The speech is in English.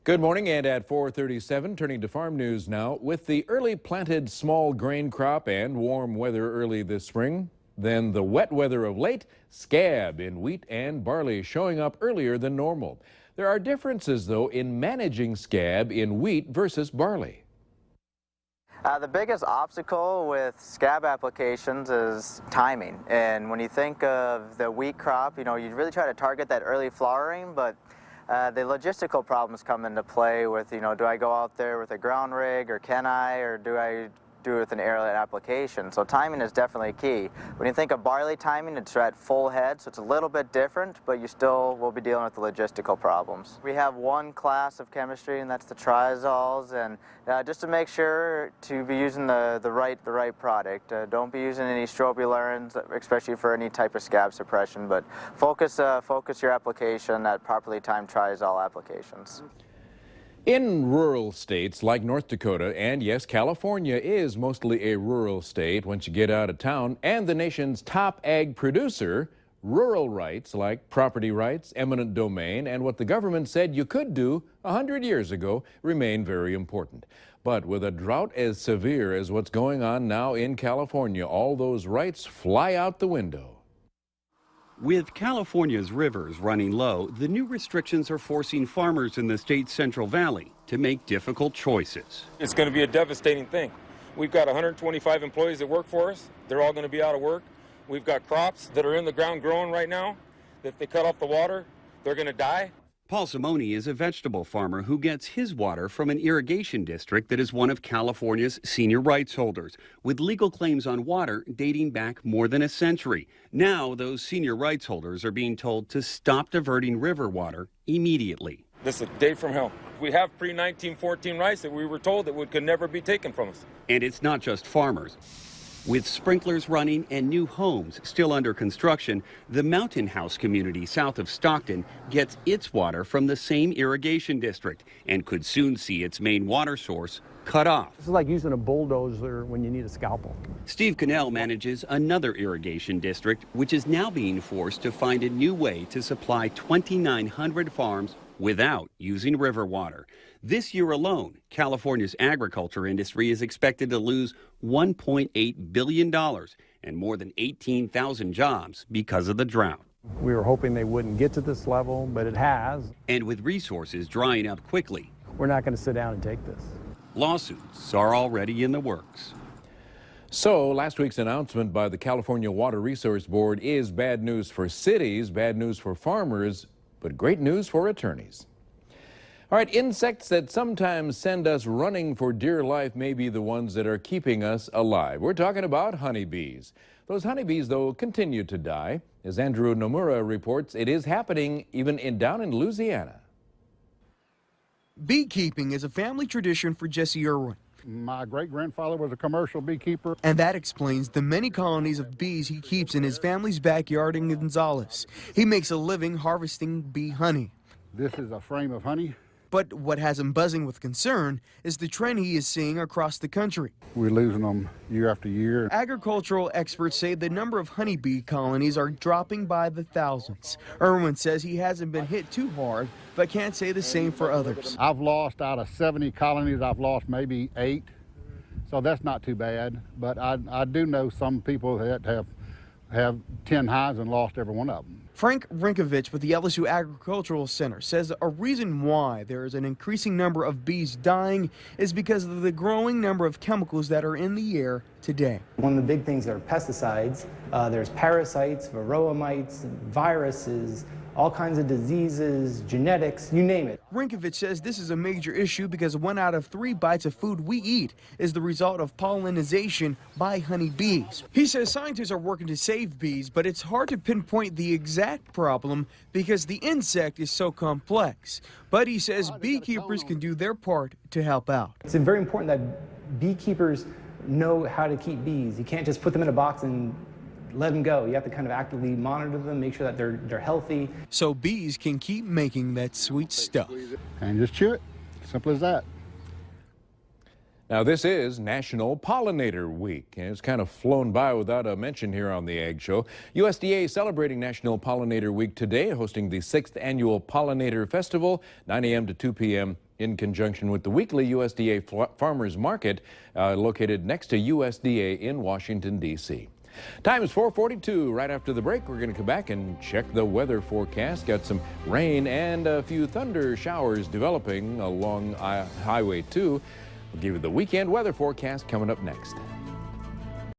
Good morning, and at 4:37, turning to farm news now. With the early planted small grain crop and warm weather early this spring, then the wet weather of late, scab in wheat and barley showing up earlier than normal. There are differences, though, in managing scab in wheat versus barley. The biggest obstacle with scab applications is timing. And when you think of the wheat crop, you really try to target that early flowering, but the logistical problems come into play with, do I go out there with a ground rig, or can I, or do I do it with an aerial application? So timing is definitely key. When you think of barley timing, it's at full head, so it's a little bit different, but you still will be dealing with the logistical problems. We have one class of chemistry, and that's the triazoles, and just to make sure to be using the right product. Don't be using any strobilurins, especially for any type of scab suppression, but focus your application at properly timed triazole applications. In rural states like North Dakota, and yes, California is mostly a rural state once you get out of town, and the nation's top ag producer, rural rights like property rights, eminent domain, and what the government said you could do 100 years ago remain very important. But with a drought as severe as what's going on now in California, all those rights fly out the window. With California's rivers running low, the new restrictions are forcing farmers in the state's Central Valley to make difficult choices. It's going to be a devastating thing. We've got 125 employees that work for us. They're all going to be out of work. We've got crops that are in the ground growing right now. If they cut off the water, they're going to die. Paul Simoni is a vegetable farmer who gets his water from an irrigation district that is one of California's senior rights holders, with legal claims on water dating back more than a century. Now, those senior rights holders are being told to stop diverting river water immediately. This is a day from hell. We have pre-1914 rights that we were told that could never be taken from us. And it's not just farmers. With sprinklers running and new homes still under construction, the Mountain House community south of Stockton gets its water from the same irrigation district and could soon see its main water source cut off. This is like using a bulldozer when you need a scalpel. Steve Cannell manages another irrigation district, which is now being forced to find a new way to supply 2,900 farms without using river water. This year alone, California's agriculture industry is expected to lose $1.8 billion and more than 18,000 jobs because of the drought. We were hoping they wouldn't get to this level, but it has. And with resources drying up quickly, we're not going to sit down and take this. Lawsuits are already in the works. So last week's announcement by the California Water Resource Board is bad news for cities, bad news for farmers, but great news for attorneys. All right, insects that sometimes send us running for dear life may be the ones that are keeping us alive. We're talking about honeybees. Those honeybees, though, continue to die. As Andrew Nomura reports, it is happening even down in Louisiana. Beekeeping is a family tradition for Jesse Irwin. My great-grandfather was a commercial beekeeper. And that explains the many colonies of bees he keeps in his family's backyard in Gonzales. He makes a living harvesting bee honey. This is a frame of honey. But what has him buzzing with concern is the trend he is seeing across the country. We're losing them year after year. Agricultural experts say the number of honeybee colonies are dropping by the thousands. Irwin says he hasn't been hit too hard, but can't say the same for others. I've lost, out of 70 colonies, I've lost maybe 8. So that's not too bad. But I do know some people that have 10 hives and lost every one of them. Frank Rinkovich with the LSU Agricultural Center says a reason why there is an increasing number of bees dying is because of the growing number of chemicals that are in the air today. One of the big things are pesticides. There's parasites, varroa mites, viruses, all kinds of diseases, genetics, you name it. Rinkovich says this is a major issue because 1 out of 3 bites of food we eat is the result of pollination by honeybees. He says scientists are working to save bees, but it's hard to pinpoint the exact problem because the insect is so complex. But he says beekeepers can do their part to help out. It's very important that beekeepers know how to keep bees. You can't just put them in a box and let them go. You have to kind of actively monitor them, make sure that they're healthy. So bees can keep making that sweet stuff. And just chew it. Simple as that. Now, this is National Pollinator Week, and it's kind of flown by without a mention here on the Ag Show. USDA celebrating National Pollinator Week today, hosting the 6th Annual Pollinator Festival, 9 a.m. to 2 p.m. in conjunction with the weekly USDA Farmers Market located next to USDA in Washington, D.C. Time is 4:42. Right after the break, we're going to come back and check the weather forecast. Got some rain and a few thunder showers developing along Highway 2. We'll give you the weekend weather forecast coming up next.